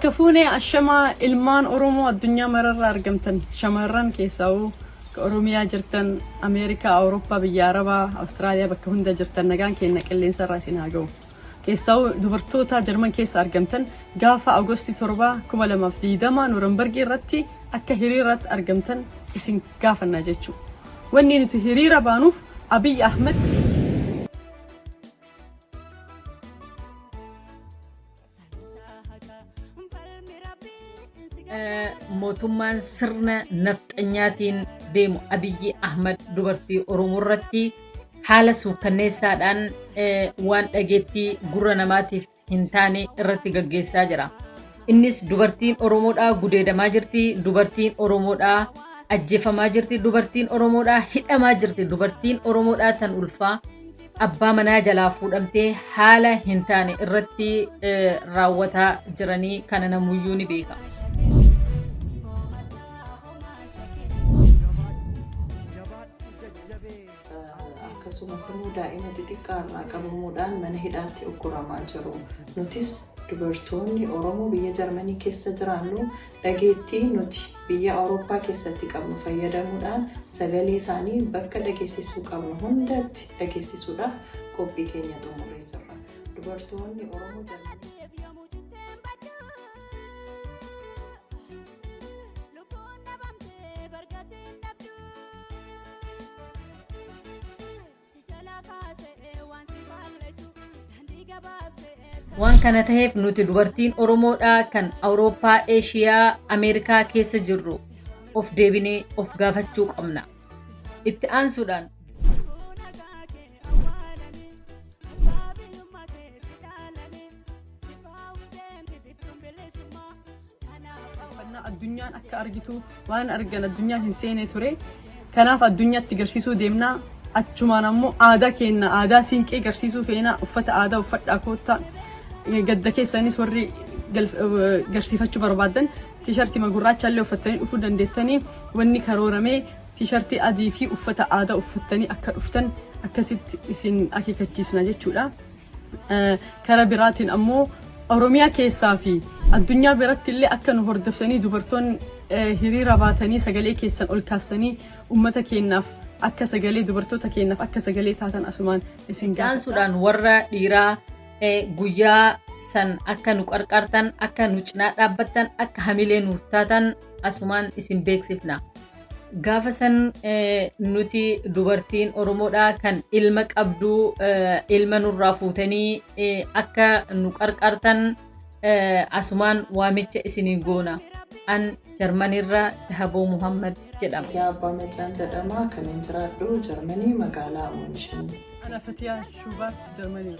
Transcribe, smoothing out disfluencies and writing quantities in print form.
كفوني الشما إلمان أورومو الدنيا مرر أرجمتن شمرن كيساو كأوروميا جرتن أمريكا أوروبا بياربا أستراليا بكهوندا جرتن نجان كينك اللي سراسين هاجو كيساو دبرتوتا جرمن كيس أرجمتن جافا أغسطس تربا كمال مفديدما نورنبرغي رتي أكهريرت أرجمتن اسم جافا ناجتشو وني نتهريرا بانوف أبي أحمد موتومان سرنا نفتنياتين ديمو أبي أحمد دوبرتي أورومورتي حالة سوكنيسا دان وان أجيتي غرانماتي هنتاني رتي غجيسا جرا إنس دوبرتين أورومودا غديدا ماجرتي دوبرتين أورومودا أجيفا ماجرتي دوبرتين أورومودا هيدا ماجرتي دوبرتين أورومودا تن ألفا أبا منا جلا فودمتي حالة هنتاني رتي راوتا جراني كاننا ميوني بيكا akkasuma sammuu daa'ima xixiqqaarraa qabamuudhaan mana hidhaatti ugguramaa jiru. Nutis dubartoonni Oromoo biyya Jarmanii keessa jiraannu dhageettii nuti biyya Awurooppaa keessatti qabnu fayyadamuudhaan sagalee isaanii bakka dhageessisuu qabnu hundatti dhageessisuudhaaf qophii keenya xumurree jirra. Dubartoonni Oromoo Jarmanii waan kana ta'eef nuti dubartiin Oromoodha kan Awurooppaa, Eeshiyaa, Ameerikaa keessa jirru of deebinee of gaafachuu qabna. Itti aansuudhaan addunyaan akka argitu waan argan addunyaan hin seene ture. Kanaaf addunyaatti garsiisuu deemna. Achumaan ammoo aadaa keenya aadaa siinqee garsiisuu feena uffata aadaa uffadhaa koottaa gadda keessanis warri garsiifachuu barbaadan tiishartii magurraacha illee uffatanii dhufuu dandeettanii wanni karooramee tiishartii adii fi uffata aadaa uffatanii akka dhuftan akkasitti isin akeekachiisna jechuudha. Kara biraatiin ammoo Oromiyaa keessaa fi addunyaa biratti illee akka nu hordoftanii dubartoonni hiriira baatanii sagalee keessan ol kaastanii uummata keenyaaf akka sagalee dubartoota keenyaaf akka sagalee taatan asumaan isin gaafadhaan warra dhiiraa guyyaa san akka nu qarqartan akka nu cinaa dhaabbattan akka hamilee nuuf taatan asumaan isin beeksifna. Gaafa san nuti dubartiin Oromoodha kan ilma qabdu ilma nurraa fuutanii akka nu qarqartan asumaan waamicha isinii goona. An Jarmanirra Dahaboo Muhammad jedhama. yaa abbaa macaan jedhama kan jiraadhu Jarmanii magaalaa Munishin. أنا فتية شوبات جرمانية.